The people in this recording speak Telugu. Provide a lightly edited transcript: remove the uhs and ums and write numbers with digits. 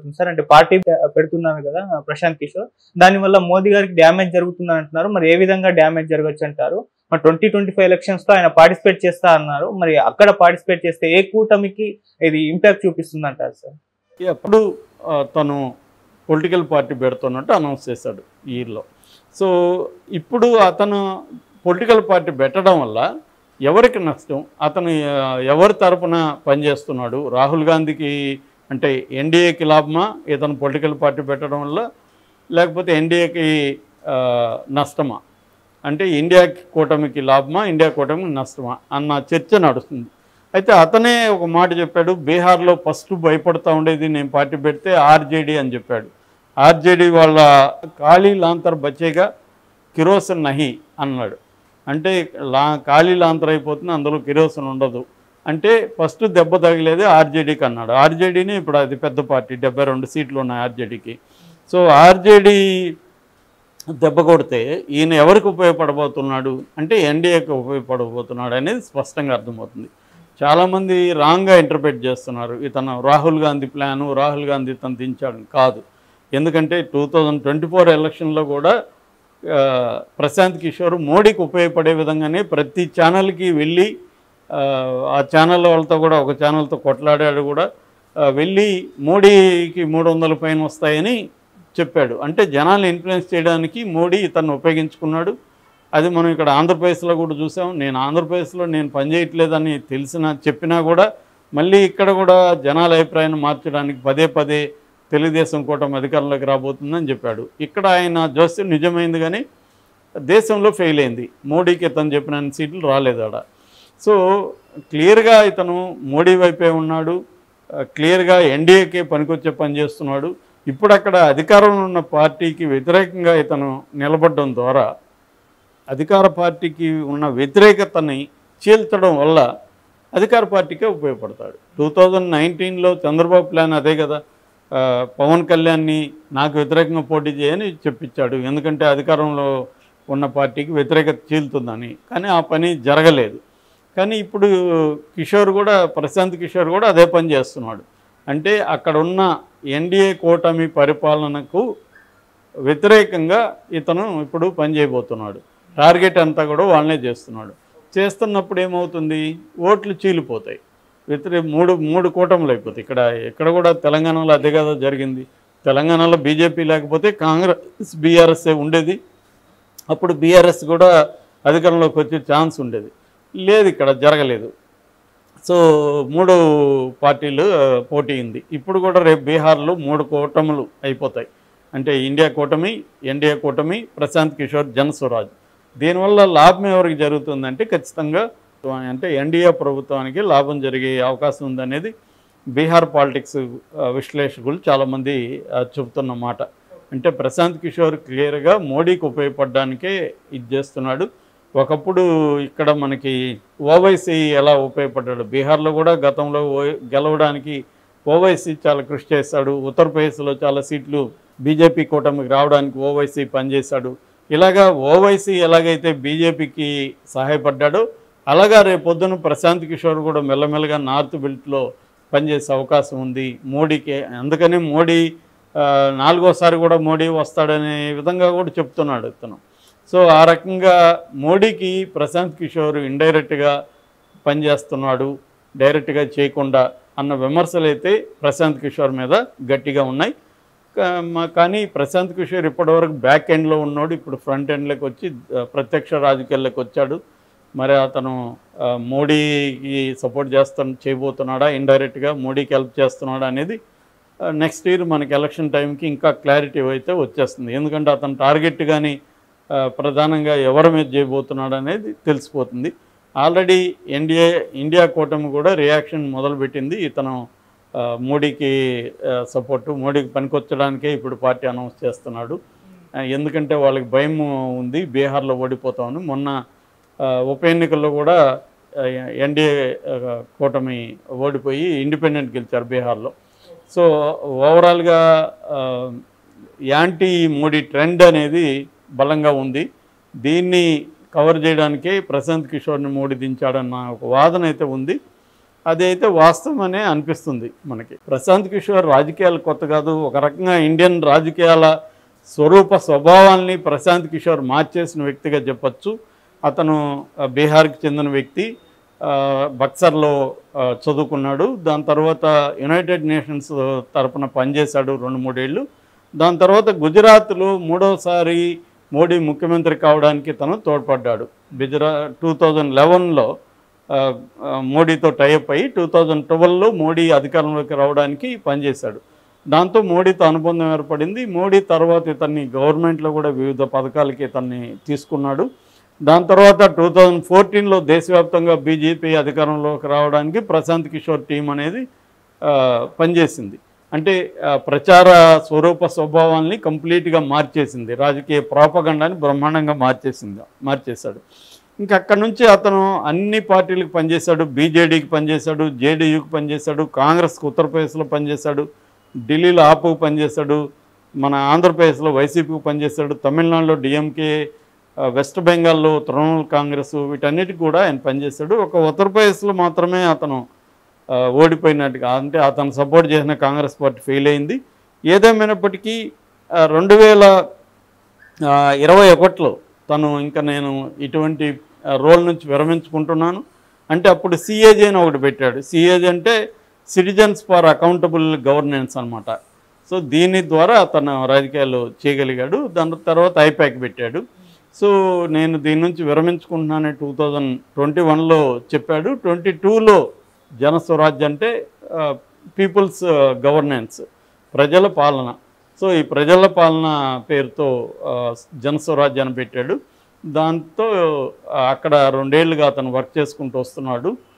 జరుగుతుంది సార్? అంటే పార్టీ పెడుతున్నారు కదా ప్రశాంత్ కిషోర్, దానివల్ల మోదీ గారికి డ్యామేజ్ జరుగుతుందని అంటున్నారు. మరి ఏ విధంగా డ్యామేజ్ జరగచ్చు అంటారు? మరి 2025 ఎలక్షన్స్ లో ఆయన పార్టిసిపేట్ చేస్తా అన్నారు. మరి అక్కడ పార్టిసిపేట్ చేస్తే ఏ కూటమికి ఇది ఇంపాక్ట్ చూపిస్తుంది అంటారు సార్? ఎప్పుడు తను పొలిటికల్ పార్టీ పెడుతున్నట్టు అనౌన్స్ చేశాడు ఈ ఇయర్లో. సో ఇప్పుడు అతను పొలిటికల్ పార్టీ పెట్టడం వల్ల ఎవరికి నష్టం? అతను ఎవరి తరపున పనిచేస్తున్నాడు? రాహుల్ గాంధీకి అంటే ఎన్డీఏకి లాభమా ఇతను పొలిటికల్ పార్టీ పెట్టడం వల్ల, లేకపోతే ఎన్డీఏకి నష్టమా? అంటే ఇండియా కూటమికి లాభమా, ఇండియా కూటమికి నష్టమా అన్న చర్చ నడుస్తుంది. అయితే అతనే ఒక మాట చెప్పాడు, బీహార్లో ఫస్ట్ భయపడుతూ ఉండేది నేను పార్టీ పెడితే ఆర్జేడీ అని చెప్పాడు. ఆర్జేడీ వాళ్ళ ఖాళీ లాంతర్ బచ్చేగా కిరోసిన్ నహి అన్నాడు. అంటే ఖాళీ లాంతర్ అయిపోతుంది, అందులో కిరోసిన్ ఉండదు. అంటే ఫస్ట్ దెబ్బ తగిలేదే ఆర్జేడీకి అన్నాడు. ఆర్జేడీని ఇప్పుడు అది పెద్ద పార్టీ, 72 సీట్లు ఉన్నాయి ఆర్జేడీకి. సో ఆర్జేడీ దెబ్బ కొడితే ఈయన ఎవరికి ఉపయోగపడబోతున్నాడు అంటే ఎన్డీఏకి ఉపయోగపడబోతున్నాడు అనేది స్పష్టంగా అర్థమవుతుంది. చాలామంది రాంగ్గా ఇంటర్ప్రిట్ చేస్తున్నారు, ఇతను రాహుల్ గాంధీ ప్లాను, రాహుల్ గాంధీ ఇతను దించాడు. కాదు, ఎందుకంటే 2024 ఎలక్షన్లో కూడా ప్రశాంత్ కిషోర్ మోడీకి ఉపయోగపడే విధంగానే ప్రతి ఛానల్కి వెళ్ళి ఆ ఛానల్ వాళ్ళతో కూడా ఒక ఛానల్తో కొట్లాడాడు కూడా, వెళ్ళి మోడీకి 300 పైన వస్తాయని చెప్పాడు. అంటే జనాలను ఇన్ఫ్లుయెన్స్ చేయడానికి మోడీ ఇతన్ని ఉపయోగించుకున్నాడు. అది మనం ఇక్కడ ఆంధ్రప్రదేశ్లో కూడా చూసాం. నేను ఆంధ్రప్రదేశ్లో నేను పనిచేయట్లేదని చెప్పినా కూడా మళ్ళీ ఇక్కడ కూడా జనాల అభిప్రాయాన్ని మార్చడానికి పదే పదే తెలుగుదేశం కూటమి అధికారంలోకి రాబోతుందని చెప్పాడు. ఇక్కడ ఆయన జోస్యం నిజమైంది, కానీ దేశంలో ఫెయిల్ అయింది. మోడీకి ఇతను చెప్పిన సీట్లు రాలేదు ఆడ. సో క్లియర్గా ఇతను మోడీ వైపే ఉన్నాడు, క్లియర్గా ఎన్డీఏకే పనికొచ్చే పని చేస్తున్నాడు. ఇప్పుడు అక్కడ అధికారంలో ఉన్న పార్టీకి వ్యతిరేకంగా ఇతను నిలబడడం ద్వారా అధికార పార్టీకి ఉన్న వ్యతిరేకతని చీల్చడం వల్ల అధికార పార్టీకే ఉపయోగపడతాడు. 2019లో చంద్రబాబు ప్లాన్ అదే కదా, పవన్ కళ్యాణ్ని నాకు వ్యతిరేకంగా పోటీ చేయని చెప్పించాడు, ఎందుకంటే అధికారంలో ఉన్న పార్టీకి వ్యతిరేకత చీలుతుందని. కానీ ఆ పని జరగలేదు. కానీ ఇప్పుడు కిషోర్ కూడా, ప్రశాంత్ కిషోర్ కూడా అదే పని చేస్తున్నాడు. అంటే అక్కడ ఉన్న ఎన్డీఏ కూటమి పరిపాలనకు వ్యతిరేకంగా ఇతను ఇప్పుడు పనిచేయబోతున్నాడు. టార్గెట్ అంతా కూడా వాళ్ళనే చేస్తున్నాడు. చేస్తున్నప్పుడు ఏమవుతుంది, ఓట్లు చీలిపోతాయి. మూడు కూటములు అయిపోతాయి. ఇక్కడ కూడా తెలంగాణలో అదే కదా జరిగింది. తెలంగాణలో బీజేపీ లేకపోతే కాంగ్రెస్ బీఆర్ఎస్ఏ ఉండేది. అప్పుడు బీఆర్ఎస్ కూడా అధికారంలోకి వచ్చే ఛాన్స్ ఉండేది. లేదు, ఇక్కడ జరగలేదు. సో 3 పార్టీలు పోటీ ఉంది. ఇప్పుడు కూడా రేపు బీహార్లో 3 కూటములు అయిపోతాయి. అంటే ఇండియా కూటమి, ఎన్డీఏ కూటమి, ప్రశాంత్ కిషోర్, జనస్వరాజ్. దీనివల్ల లాభం ఎవరికి జరుగుతుందంటే ఖచ్చితంగా అంటే ఎన్డీఏ ప్రభుత్వానికి లాభం జరిగే అవకాశం ఉందనేది బీహార్ పాలిటిక్స్ విశ్లేషకులు చాలామంది చెబుతున్న మాట. అంటే ప్రశాంత్ కిషోర్ క్లియర్గా మోడీకి ఉపయోగపడడానికే ఇది చేస్తున్నాడు. ఒకప్పుడు ఇక్కడ మనకి ఓవైసీ ఎలా ఉపయోగపడ్డాడు, బీహార్లో కూడా గతంలో గెలవడానికి ఓవైసీ చాలా కృషి చేశాడు. ఉత్తరప్రదేశ్లో చాలా సీట్లు బీజేపీ కూటమికి రావడానికి ఓవైసీ పనిచేశాడు. ఇలాగా ఓవైసీ ఎలాగైతే బీజేపీకి సహాయపడ్డాడో అలాగా రేపొద్దున ప్రశాంత్ కిషోర్ కూడా మెల్లమెల్లగా నార్త్ బెల్ట్లో పనిచేసే అవకాశం ఉంది మోడీకి. అందుకని మోడీ 4వసారి కూడా మోడీ వస్తాడనే విధంగా కూడా చెప్తున్నాడు ఇతను. సో ఆ రకంగా మోడీకి ప్రశాంత్ కిషోర్ ఇండైరెక్ట్గా పనిచేస్తున్నాడు, డైరెక్ట్గా చేయకుండా అన్న విమర్శలు అయితే ప్రశాంత్ కిషోర్ మీద గట్టిగా ఉన్నాయి. కానీ ప్రశాంత్ కిషోర్ ఇప్పటివరకు బ్యాక్ ఎండ్లో ఉన్నాడు, ఇప్పుడు ఫ్రంట్ ఎండ్లోకి వచ్చి ప్రత్యక్ష రాజకీయాల్లోకి వచ్చాడు. మరి అతను మోడీకి సపోర్ట్ చేయబోతున్నాడా, ఇండైరెక్ట్గా మోడీకి హెల్ప్ చేస్తున్నాడా అనేది నెక్స్ట్ ఇయర్ మనకి ఎలక్షన్ టైంకి ఇంకా క్లారిటీ అయితే వచ్చేస్తుంది. ఎందుకంటే అతను టార్గెట్ కానీ ప్రధానంగా ఎవరి మీద చేయబోతున్నాడు అనేది తెలిసిపోతుంది. ఆల్రెడీ ఇండియా కూటమి కూడా రియాక్షన్ మొదలుపెట్టింది. ఇతను మోడీకి సపోర్టు, మోడీకి పనికొచ్చడానికే ఇప్పుడు పార్టీ అనౌన్స్ చేస్తున్నాడు. ఎందుకంటే వాళ్ళకి భయం ఉంది బీహార్లో ఓడిపోతామని. మొన్న ఉప ఎన్నికల్లో కూడా ఎన్డీఏ కూటమి ఓడిపోయి ఇండిపెండెంట్ గెలిచారు బీహార్లో. సో ఓవరాల్గా యాంటీ మోడీ ట్రెండ్ అనేది బలంగా ఉంది. దీన్ని కవర్ చేయడానికే ప్రశాంత్ కిషోర్ని మోడీ దించాడన్న ఒక వాదన అయితే ఉంది. అదైతే వాస్తవమనే అనిపిస్తుంది మనకి. ప్రశాంత్ కిషోర్ రాజకీయాలు కొత్త కాదు. ఒక రకంగా ఇండియన్ రాజకీయాల స్వరూప స్వభావాల్ని ప్రశాంత్ కిషోర్ మార్చేసిన వ్యక్తిగా చెప్పచ్చు. అతను బీహార్కి చెందిన వ్యక్తి, బక్సర్లో చదువుకున్నాడు. దాని తర్వాత యునైటెడ్ నేషన్స్ తరపున పనిచేశాడు 2-3 ఏళ్ళు. దాని తర్వాత గుజరాత్లో 3వసారి మోడీ ముఖ్యమంత్రి కావడానికి తను తోడ్పడ్డాడు. 2011లో మోడీతో టైఅప్ అయ్యి 2012లో మోడీ అధికారంలోకి రావడానికి పనిచేశాడు. దాంతో మోడీతో అనుబంధం ఏర్పడింది. మోడీ తర్వాత ఇతన్ని గవర్నమెంట్లో కూడా వివిధ పథకాలకి ఇతన్ని తీసుకున్నాడు. దాని తర్వాత 2014లో దేశవ్యాప్తంగా బీజేపీ అధికారంలోకి రావడానికి ప్రశాంత్ కిషోర్ టీం అనేది పనిచేసింది. అంటే ప్రచార స్వరూప స్వభావాల్ని కంప్లీట్గా మార్చేసింది. రాజకీయ ప్రాపగండాన్ని బ్రహ్మాండంగా మార్చేశాడు. ఇంకా అక్కడి నుంచి అతను అన్ని పార్టీలకు పనిచేశాడు. బీజేడీకి పనిచేశాడు, జేడీయూకి పనిచేశాడు, కాంగ్రెస్కి ఉత్తరప్రదేశ్లో పనిచేశాడు, ఢిల్లీలో ఆపుకు పనిచేశాడు, మన ఆంధ్రప్రదేశ్లో వైసీపీకి పనిచేశాడు, తమిళనాడులో డిఎంకే, వెస్ట్ బెంగాల్లో తృణమూల్ కాంగ్రెస్, వీటన్నిటికి కూడా ఆయన పనిచేశాడు. ఒక ఉత్తరప్రదేశ్లో మాత్రమే అతను ఓడిపోయినట్టుగా, అంటే అతను సపోర్ట్ చేసిన కాంగ్రెస్ పార్టీ ఫెయిల్ అయింది. ఏదేమైనప్పటికీ 2021లో తను ఇంకా నేను ఇటువంటి రోల్ నుంచి విరమించుకుంటున్నాను అంటే అప్పుడు సిఏజీ అని ఒకటి పెట్టాడు. సిఏజీ అంటే సిటిజన్స్ ఫర్ అకౌంటబుల్ గవర్నెన్స్ అనమాట. సో దీని ద్వారా అతను రాజకీయాలు చేయగలిగాడు. దాని తర్వాత ఐపాక్ పెట్టాడు. సో నేను దీని నుంచి విరమించుకుంటున్నానని 2021లో చెప్పాడు. 22లో జనస్వరాజ్యం అంటే పీపుల్స్ గవర్నెన్స్, ప్రజల పాలన. సో ఈ ప్రజల పాలన పేరుతో జనస్వరాజ్యాన్ని పెట్టాడు. దాంతో అక్కడ 2 ఏళ్ళుగా అతను వర్క్ చేసుకుంటూ వస్తున్నాడు.